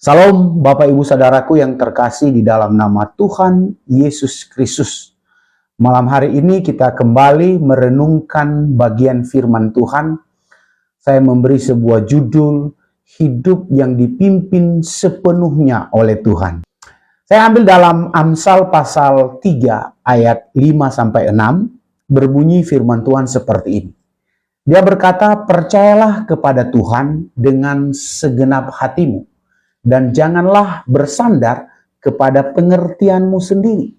Salam Bapak Ibu Saudaraku yang terkasih di dalam nama Tuhan Yesus Kristus. Malam hari ini kita kembali merenungkan bagian firman Tuhan. Saya memberi sebuah judul, hidup yang dipimpin sepenuhnya oleh Tuhan. Saya ambil dalam Amsal pasal 3 ayat 5-6, berbunyi firman Tuhan seperti ini. Dia berkata, percayalah kepada Tuhan dengan segenap hatimu, dan janganlah bersandar kepada pengertianmu sendiri.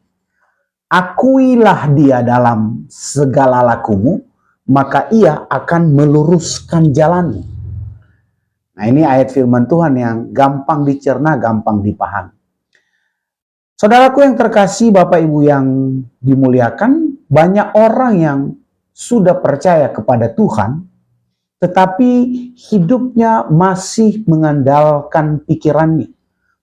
Akuilah dia dalam segala lakumu, maka ia akan meluruskan jalanmu. Nah, ini ayat firman Tuhan yang gampang dicerna, gampang dipahami. Saudaraku yang terkasih, Bapak Ibu yang dimuliakan, banyak orang yang sudah percaya kepada Tuhan, tetapi hidupnya masih mengandalkan pikirannya.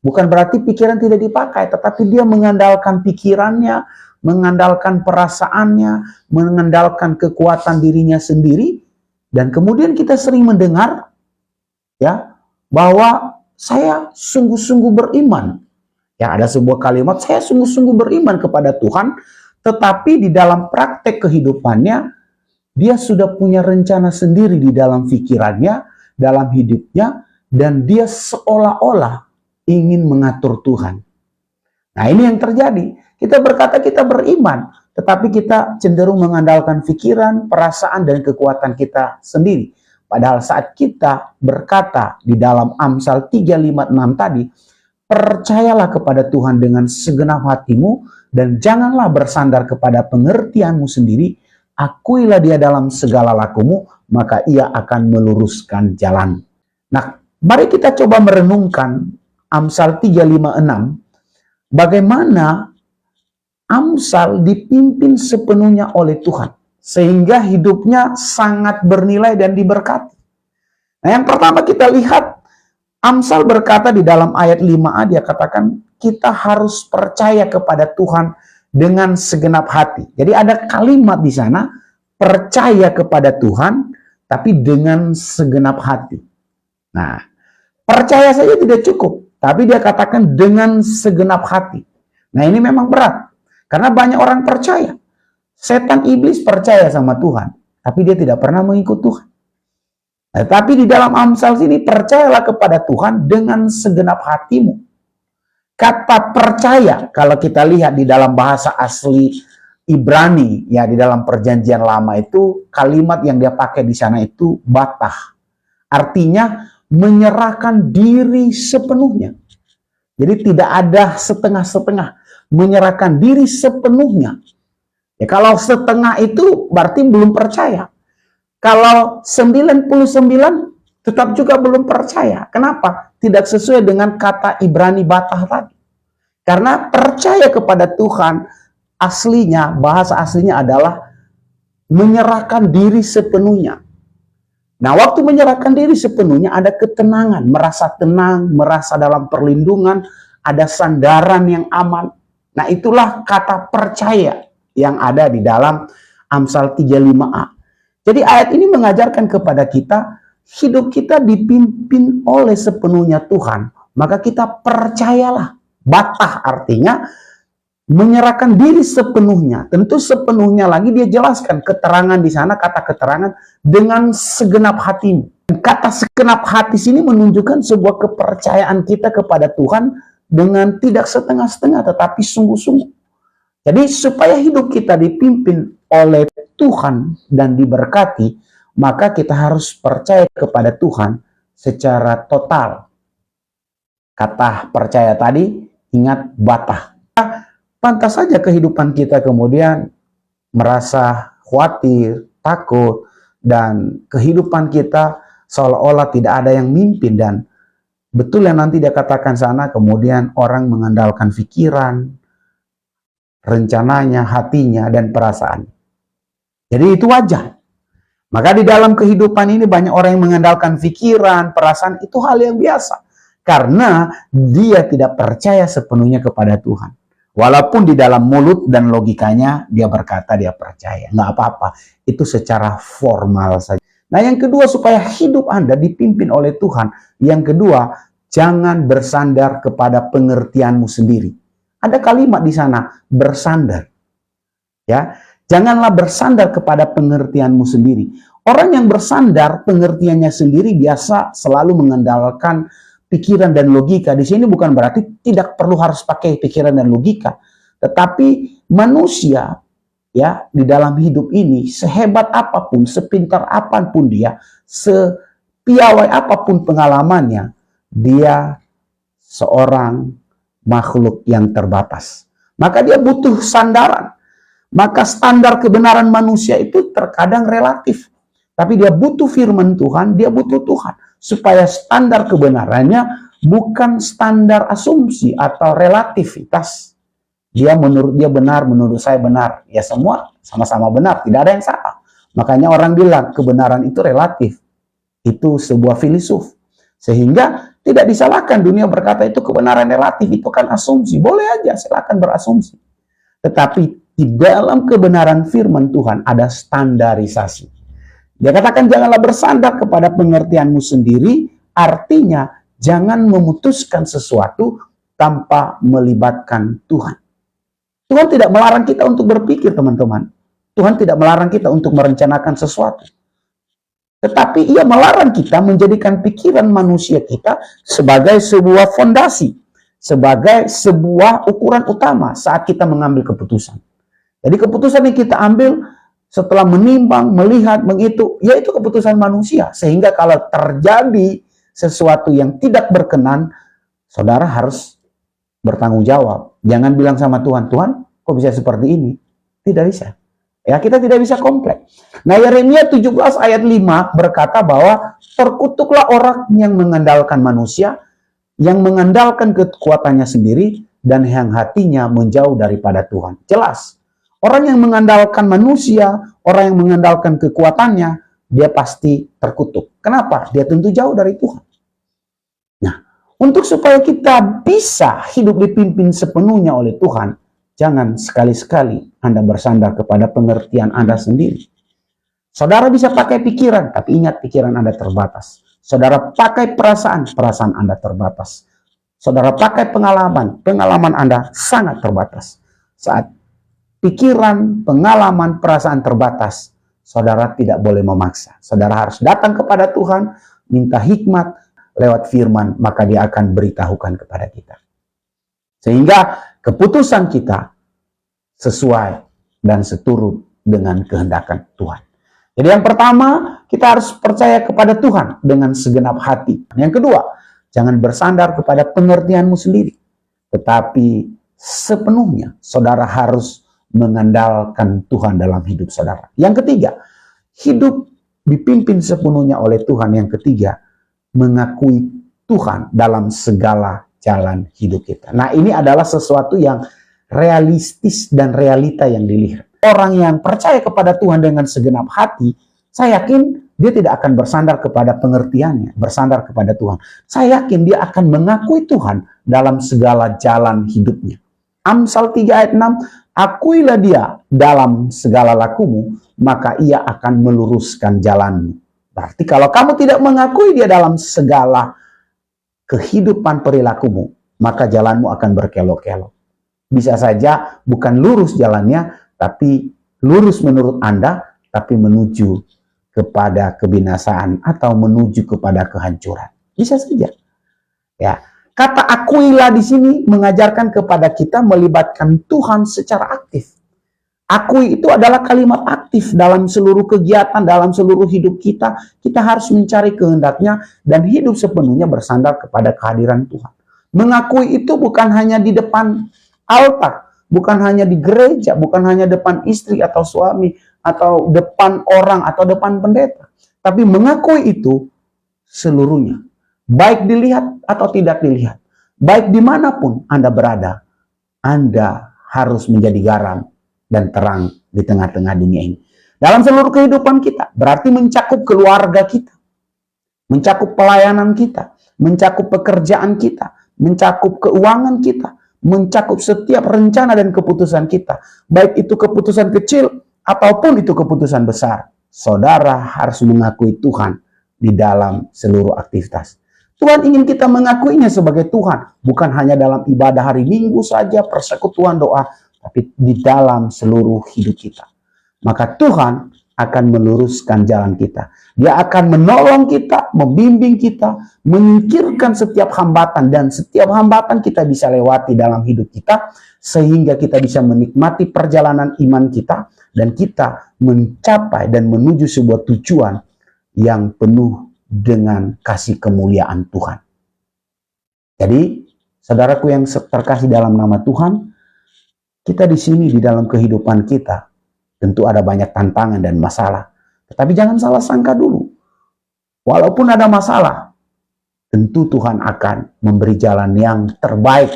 Bukan berarti pikiran tidak dipakai, tetapi dia mengandalkan pikirannya, mengandalkan perasaannya, mengandalkan kekuatan dirinya sendiri. Dan kemudian kita sering mendengar ya bahwa saya sungguh-sungguh beriman. Ya, ada sebuah kalimat, saya sungguh-sungguh beriman kepada Tuhan, tetapi di dalam praktek kehidupannya dia sudah punya rencana sendiri di dalam pikirannya, dalam hidupnya, dan dia seolah-olah ingin mengatur Tuhan. Nah, ini yang terjadi. Kita berkata kita beriman, tetapi kita cenderung mengandalkan pikiran, perasaan, dan kekuatan kita sendiri. Padahal saat kita berkata di dalam Amsal 3:5-6 tadi, percayalah kepada Tuhan dengan segenap hatimu, dan janganlah bersandar kepada pengertianmu sendiri. Akuilah dia dalam segala lakumu, maka ia akan meluruskan jalan. Nah, mari kita coba merenungkan Amsal 3:5-6. Bagaimana Amsal dipimpin sepenuhnya oleh Tuhan, sehingga hidupnya sangat bernilai dan diberkati. Nah, yang pertama kita lihat, Amsal berkata di dalam ayat 5a, dia katakan, kita harus percaya kepada Tuhan dengan segenap hati. Jadi ada kalimat di sana, percaya kepada Tuhan, tapi dengan segenap hati. Nah, percaya saja tidak cukup, tapi dia katakan dengan segenap hati. Nah, ini memang berat, karena banyak orang percaya. Setan iblis percaya sama Tuhan, tapi dia tidak pernah mengikut Tuhan. Nah, tapi di dalam Amsal sini, percayalah kepada Tuhan dengan segenap hatimu. Kata percaya, kalau kita lihat di dalam bahasa asli Ibrani, ya di dalam perjanjian lama itu, kalimat yang dia pakai di sana itu batah. Artinya menyerahkan diri sepenuhnya. Jadi tidak ada setengah-setengah, menyerahkan diri sepenuhnya. Ya, kalau setengah itu berarti belum percaya. Kalau 99 tetap juga belum percaya. Kenapa? Tidak sesuai dengan kata Ibrani batah tadi. Karena percaya kepada Tuhan, aslinya, bahasa aslinya adalah menyerahkan diri sepenuhnya. Nah, waktu menyerahkan diri sepenuhnya ada ketenangan, merasa tenang, merasa dalam perlindungan, ada sandaran yang aman. Nah, itulah kata percaya yang ada di dalam Amsal 3:5a. Jadi ayat ini mengajarkan kepada kita, hidup kita dipimpin oleh sepenuhnya Tuhan, maka kita percayalah. Batah artinya menyerahkan diri sepenuhnya. Tentu sepenuhnya lagi dia jelaskan keterangan di sana, kata keterangan dengan segenap hatimu. Kata segenap hati sini menunjukkan sebuah kepercayaan kita kepada Tuhan dengan tidak setengah-setengah, tetapi sungguh-sungguh. Jadi supaya hidup kita dipimpin oleh Tuhan dan diberkati, maka kita harus percaya kepada Tuhan secara total. Kata percaya tadi, ingat batah. Pantas saja kehidupan kita kemudian merasa khawatir, takut, dan kehidupan kita seolah-olah tidak ada yang mimpin. Dan betul yang nanti dia katakan sana, kemudian orang mengandalkan pikiran, rencananya, hatinya, dan perasaan. Jadi itu wajar. Maka di dalam kehidupan ini banyak orang yang mengandalkan pikiran, perasaan, itu hal yang biasa. Karena dia tidak percaya sepenuhnya kepada Tuhan. Walaupun di dalam mulut dan logikanya dia berkata dia percaya. Nggak apa-apa. Itu secara formal saja. Nah, yang kedua, supaya hidup Anda dipimpin oleh Tuhan. Yang kedua, jangan bersandar kepada pengertianmu sendiri. Ada kalimat di sana, bersandar. Ya, janganlah bersandar kepada pengertianmu sendiri. Orang yang bersandar pengertiannya sendiri biasa selalu mengandalkan pikiran dan logika. Di sini bukan berarti tidak perlu harus pakai pikiran dan logika, tetapi manusia ya di dalam hidup ini sehebat apapun, sepintar apapun dia, sepiawai apapun pengalamannya, dia seorang makhluk yang terbatas. Maka dia butuh sandaran. Maka standar kebenaran manusia itu terkadang relatif. Tapi dia butuh firman Tuhan, dia butuh Tuhan. Supaya standar kebenarannya bukan standar asumsi atau relativitas. Dia menurut dia benar, menurut saya benar. Ya semua sama-sama benar, tidak ada yang salah. Makanya orang bilang kebenaran itu relatif. Itu sebuah filsuf. Sehingga tidak disalahkan dunia berkata itu kebenaran relatif, itu kan asumsi. Boleh aja, silakan berasumsi. Tetapi di dalam kebenaran firman Tuhan ada standarisasi. Dia katakan janganlah bersandar kepada pengertianmu sendiri, artinya jangan memutuskan sesuatu tanpa melibatkan Tuhan. Tuhan tidak melarang kita untuk berpikir, teman-teman. Tuhan tidak melarang kita untuk merencanakan sesuatu. Tetapi ia melarang kita menjadikan pikiran manusia kita sebagai sebuah fondasi, sebagai sebuah ukuran utama saat kita mengambil keputusan. Jadi keputusan yang kita ambil setelah menimbang, melihat, menghitung, yaitu keputusan manusia. Sehingga kalau terjadi sesuatu yang tidak berkenan, saudara harus bertanggung jawab. Jangan bilang sama Tuhan, Tuhan kok bisa seperti ini? Tidak bisa. Ya, kita tidak bisa komplek. Nah, Yeremia 17 ayat 5 berkata bahwa terkutuklah orang yang mengandalkan manusia, yang mengandalkan kekuatannya sendiri, dan yang hatinya menjauh daripada Tuhan. Jelas. Orang yang mengandalkan manusia, orang yang mengandalkan kekuatannya, dia pasti terkutuk. Kenapa? Dia tentu jauh dari Tuhan. Nah, untuk supaya kita bisa hidup dipimpin sepenuhnya oleh Tuhan, jangan sekali-sekali Anda bersandar kepada pengertian Anda sendiri. Saudara bisa pakai pikiran, tapi ingat pikiran Anda terbatas. Saudara pakai perasaan, perasaan Anda terbatas. Saudara pakai pengalaman, pengalaman Anda sangat terbatas. Saat pikiran, pengalaman, perasaan terbatas, saudara tidak boleh memaksa. Saudara harus datang kepada Tuhan, minta hikmat lewat firman, maka dia akan beritahukan kepada kita. Sehingga keputusan kita sesuai dan seturut dengan kehendak Tuhan. Jadi yang pertama, kita harus percaya kepada Tuhan dengan segenap hati. Yang kedua, jangan bersandar kepada pengertianmu sendiri. Tetapi sepenuhnya saudara harus mengandalkan Tuhan dalam hidup saudara. Yang ketiga, hidup dipimpin sepenuhnya oleh Tuhan. Yang ketiga, mengakui Tuhan dalam segala jalan hidup kita. Nah, ini adalah sesuatu yang realistis dan realita yang dilihat. Orang yang percaya kepada Tuhan dengan segenap hati, saya yakin dia tidak akan bersandar kepada pengertiannya, bersandar kepada Tuhan. Saya yakin dia akan mengakui Tuhan dalam segala jalan hidupnya. Amsal 3 ayat 6, akuilah dia dalam segala lakumu, maka ia akan meluruskan jalanmu. Berarti kalau kamu tidak mengakui dia dalam segala kehidupan perilakumu, maka jalanmu akan berkelok-kelok. Bisa saja bukan lurus jalannya, tapi lurus menurut Anda, tapi menuju kepada kebinasaan atau menuju kepada kehancuran. Bisa saja. Ya. Kata akuilah di sini mengajarkan kepada kita melibatkan Tuhan secara aktif. Akui itu adalah kalimat aktif dalam seluruh kegiatan, dalam seluruh hidup kita. Kita harus mencari kehendaknya dan hidup sepenuhnya bersandar kepada kehadiran Tuhan. Mengakui itu bukan hanya di depan altar, bukan hanya di gereja, bukan hanya depan istri atau suami, atau depan orang, atau depan pendeta. Tapi mengakui itu seluruhnya. Baik dilihat atau tidak dilihat. Baik dimanapun Anda berada, Anda harus menjadi garam dan terang di tengah-tengah dunia ini. Dalam seluruh kehidupan kita, berarti mencakup keluarga kita, mencakup pelayanan kita, mencakup pekerjaan kita, mencakup keuangan kita, mencakup setiap rencana dan keputusan kita. Baik itu keputusan kecil ataupun itu keputusan besar. Saudara harus mengakui Tuhan di dalam seluruh aktivitas. Tuhan ingin kita mengakuinya sebagai Tuhan. Bukan hanya dalam ibadah hari Minggu saja, persekutuan doa, tapi di dalam seluruh hidup kita. Maka Tuhan akan meluruskan jalan kita. Dia akan menolong kita, membimbing kita, menyingkirkan setiap hambatan. Dan setiap hambatan kita bisa lewati dalam hidup kita, sehingga kita bisa menikmati perjalanan iman kita, dan kita mencapai dan menuju sebuah tujuan yang penuh dengan kasih kemuliaan Tuhan. Jadi, saudaraku yang terkasih dalam nama Tuhan, kita di sini di dalam kehidupan kita, tentu ada banyak tantangan dan masalah. Tetapi jangan salah sangka dulu. Walaupun ada masalah, tentu Tuhan akan memberi jalan yang terbaik.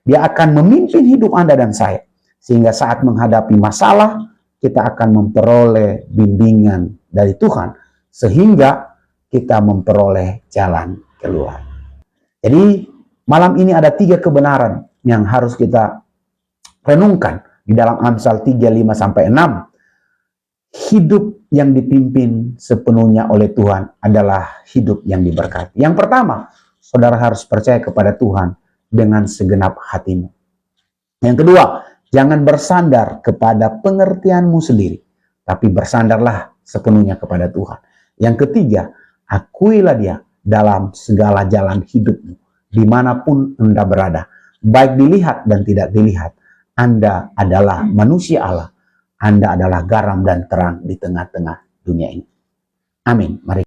Dia akan memimpin hidup Anda dan saya. Sehingga saat menghadapi masalah, kita akan memperoleh bimbingan dari Tuhan. Sehingga kita memperoleh jalan keluar. Jadi malam ini ada 3 kebenaran yang harus kita renungkan. Di dalam Amsal 3:5-6, hidup yang dipimpin sepenuhnya oleh Tuhan adalah hidup yang diberkati. Yang pertama, saudara harus percaya kepada Tuhan dengan segenap hatimu. Yang kedua, jangan bersandar kepada pengertianmu sendiri, tapi bersandarlah sepenuhnya kepada Tuhan. Yang ketiga, akuilah Dia dalam segala jalan hidupmu, dimanapun Anda berada, baik dilihat dan tidak dilihat. Anda adalah manusia Allah. Anda adalah garam dan terang di tengah-tengah dunia ini. Amin. Mari